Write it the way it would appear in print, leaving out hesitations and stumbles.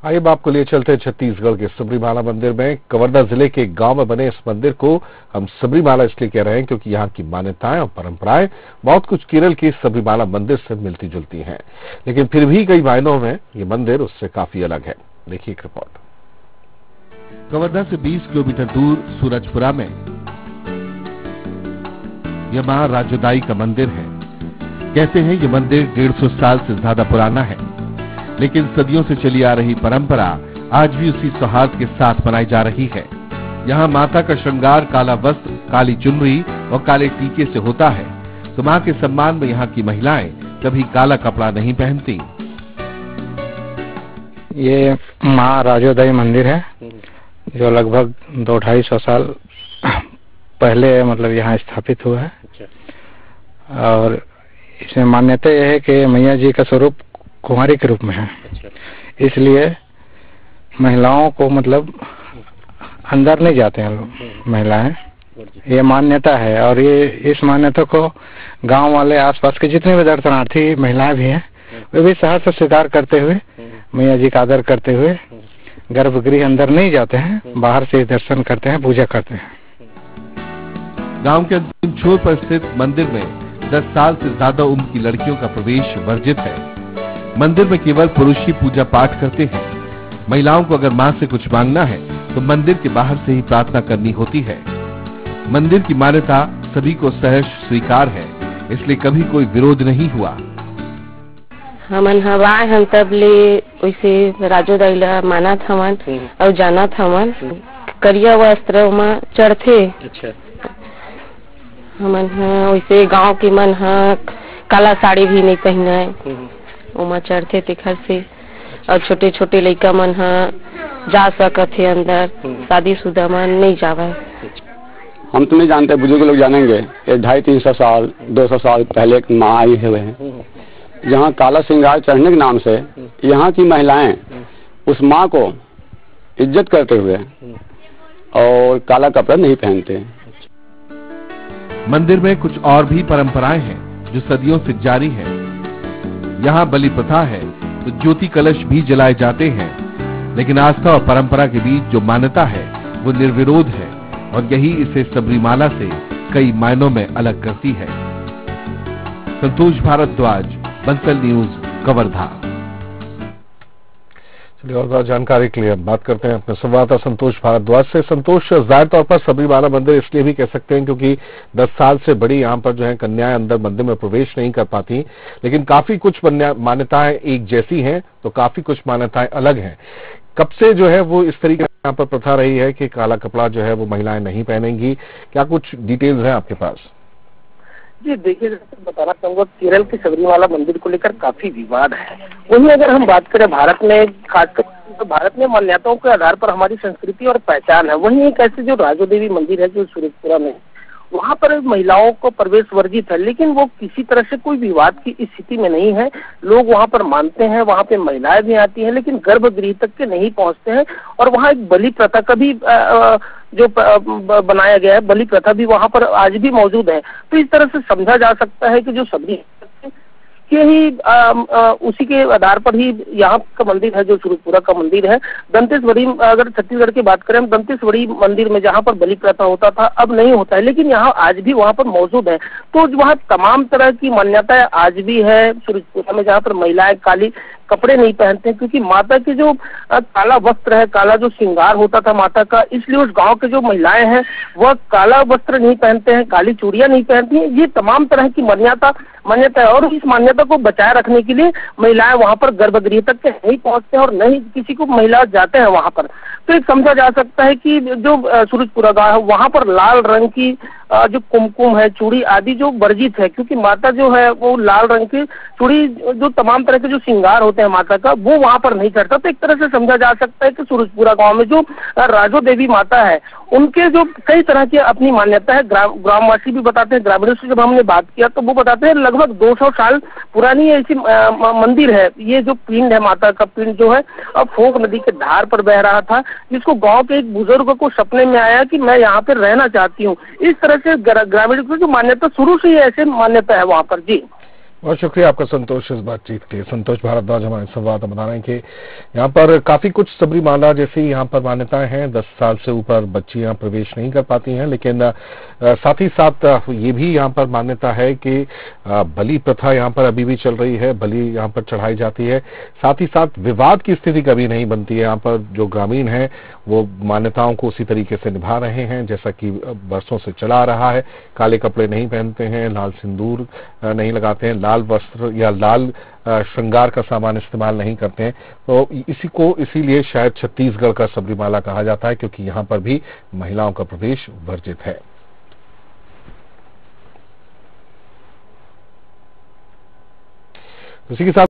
आइए अब आपको लिए चलते हैं छत्तीसगढ़ के सबरीमाला मंदिर में। कवर्धा जिले के गांव में बने इस मंदिर को हम सबरीमाला इसलिए कह रहे हैं क्योंकि यहाँ की मान्यताएं और परंपराएं बहुत कुछ केरल के सबरीमाला मंदिर से मिलती जुलती हैं, लेकिन फिर भी कई मायनों में ये मंदिर उससे काफी अलग है। देखिए एक रिपोर्ट। कवर्धा से 20 किलोमीटर दूर सूरजपुरा में यह मां राजोदाई का मंदिर है। कहते हैं ये मंदिर 150 साल से ज्यादा पुराना है, लेकिन सदियों से चली आ रही परंपरा आज भी उसी सौहार्द के साथ मनाई जा रही है। यहाँ माता का श्रृंगार काला वस्त्र, काली चुनरी और काले टीके से होता है, तो मां के सम्मान में यहाँ की महिलाएं कभी काला कपड़ा नहीं पहनती। ये मां राजोदाई मंदिर है जो लगभग 200-250 साल पहले मतलब यहाँ स्थापित हुआ है। और इसमें मान्यता यह है कि मैया जी का स्वरूप कुंवारी के रूप में है, इसलिए महिलाओं को मतलब अंदर नहीं जाते हैं लोग महिलाएं। ये मान्यता है और ये इस मान्यता को गांव वाले आसपास के जितने भी दर्शनार्थी महिलाएं भी हैं वे भी सहर्ष स्वीकार करते हुए मैया जी का आदर करते हुए गर्भगृह अंदर नहीं जाते हैं, बाहर से दर्शन करते हैं, पूजा करते हैं। गांव के अंतिम छोर पर स्थित मंदिर में 10 साल से ज्यादा उम्र की लड़कियों का प्रवेश वर्जित है। मंदिर में केवल पुरुष ही पूजा पाठ करते हैं। महिलाओं को अगर मां से कुछ मांगना है तो मंदिर के बाहर से ही प्रार्थना करनी होती है। मंदिर की मान्यता सभी को सहर्ष स्वीकार है, इसलिए कभी कोई विरोध नहीं हुआ। हमन हवाए हम तब ले वैसे राजोदाई ला मानत हवन और जानत हवन। करिया वस्त्र में चढ़थे। हमन वैसे गांव के मन काला साड़ी भी नहीं पहनाए, ओमा चढ़थे तेखर से। और छोटे छोटे लड़का मन जा सकत है अंदर, शादीशुदा मन नहीं जावे। हम तो नहीं जानते, बुजुर्ग लोग जानेंगे। ये 250-300 साल 200 साल पहले एक माँ आई हुए हैं, जहाँ काला श्रृंगार चढ़ने के नाम से यहाँ की महिलाएं उस माँ को इज्जत करते हुए और काला कपड़ा नहीं पहनते। मंदिर में कुछ और भी परंपराएं हैं जो सदियों से जारी है। यहाँ बलि प्रथा है तो ज्योति कलश भी जलाए जाते हैं, लेकिन आस्था और परंपरा के बीच जो मान्यता है वो निर्विरोध है और यही इसे सबरीमाला से कई मायनों में अलग करती है। संतोष भारद्वाज, बंसल न्यूज, कवर्धा। चलिए और ज्यादा जानकारी के लिए बात करते हैं अपने संवाददाता संतोष भारद्वाज से। संतोष, जाहिर तौर पर सबरीमाला मंदिर इसलिए भी कह सकते हैं क्योंकि 10 साल से बड़ी यहाँ पर जो है कन्याएं अंदर मंदिर में प्रवेश नहीं कर पाती, लेकिन काफी कुछ मान्यताएं एक जैसी हैं तो काफी कुछ मान्यताएं अलग हैं। कब से जो है वो इस तरीके यहाँ पर प्रथा रही है कि काला कपड़ा जो है वो महिलाएं नहीं पहनेंगी? क्या कुछ डिटेल्स हैं आपके पास? जी देखिए, बताना चाहूंगा केरल के सबरीमाला मंदिर को लेकर काफी विवाद है। वहीं अगर हम बात करें भारत में, खासकर तो भारत में मान्यताओं के आधार पर हमारी संस्कृति और पहचान है। वहीं एक ऐसे जो राजो देवी मंदिर है जो सूरजपुरा में, वहाँ पर महिलाओं को प्रवेश वर्जित है, लेकिन वो किसी तरह से कोई विवाद की स्थिति में नहीं है। लोग वहाँ पर मानते हैं, वहाँ पे महिलाएं भी आती हैं, लेकिन गर्भगृह तक के नहीं पहुँचते हैं। और वहाँ एक बलि प्रथा का भी जो बनाया गया है, बलि प्रथा भी वहाँ पर आज भी मौजूद है। तो इस तरह से समझा जा सकता है कि जो सबरी के ही उसी के आधार पर ही यहाँ का मंदिर है जो सूरजपुरा का मंदिर है। दंतेश्वरी, अगर छत्तीसगढ़ की बात करें हम, दंतेश्वरी मंदिर में जहाँ पर बलि प्रथा होता था अब नहीं होता है, लेकिन यहाँ आज भी वहाँ पर मौजूद है। तो वहाँ तमाम तरह की मान्यताएं आज भी है सूरजपुरा में, जहाँ पर महिलाएं काली कपड़े नहीं पहनते हैं, क्योंकि माता के जो काला वस्त्र है, काला जो श्रृंगार होता था माता का, इसलिए उस गांव के जो महिलाएं हैं वह काला वस्त्र नहीं पहनते हैं, काली चूड़ियां नहीं पहनती हैं। ये तमाम तरह की मान्यता है और इस मान्यता को बचाए रखने के लिए महिलाएं वहां पर गर्भगृह तक के नहीं पहुंचते हैं और नहीं किसी को महिला जाते हैं वहां पर। तो एक समझा जा सकता है कि जो सूरजपुरा गांव है वहां पर लाल रंग की जो कुमकुम है, चूड़ी आदि जो वर्जित है, क्योंकि माता जो है वो लाल रंग की चूड़ी, जो तमाम तरह के जो श्रृंगार होते हैं माता का, वो वहां पर नहीं चढ़ता। तो एक तरह से समझा जा सकता है कि सूरजपुरा गांव में जो राजो देवी माता है उनके जो कई तरह की अपनी मान्यता है। ग्रामवासी भी बताते हैं, ग्रामीणों से जब हमने बात किया तो वो बताते हैं लगभग 200 साल पुरानी ऐसी मंदिर है। ये जो पिंड है, माता का पिंड जो है अब फोक नदी के धार पर बह रहा था, जिसको गांव के एक बुजुर्ग को सपने में आया कि मैं यहाँ पे रहना चाहती हूँ। इस तरह से ग्रामीण की जो मान्यता शुरू से ही ऐसे मान्यता है वहाँ पर। जी बहुत शुक्रिया आपका संतोष इस बातचीत के लिए। संतोष भारद्वाज हमारे संवाददाता बता रहे हैं कि यहाँ पर काफी कुछ सबरीमाला जैसी यहाँ पर मान्यताएं हैं। 10 साल से ऊपर बच्चियां प्रवेश नहीं कर पाती हैं, लेकिन साथ ही साथ ये भी यहाँ पर मान्यता है कि बलि प्रथा यहाँ पर अभी भी चल रही है, बलि यहाँ पर चढ़ाई जाती है। साथ ही साथ विवाद की स्थिति कभी नहीं बनती है। यहाँ पर जो ग्रामीण है वो मान्यताओं को उसी तरीके से निभा रहे हैं जैसा कि वर्षों से चला आ रहा है। काले कपड़े नहीं पहनते हैं, लाल सिंदूर नहीं लगाते हैं, लाल वस्त्र या लाल श्रृंगार का सामान इस्तेमाल नहीं करते हैं। तो इसीलिए शायद छत्तीसगढ़ का सबरीमाला कहा जाता है, क्योंकि यहाँ पर भी महिलाओं का प्रवेश वर्जित है। इसी के साथ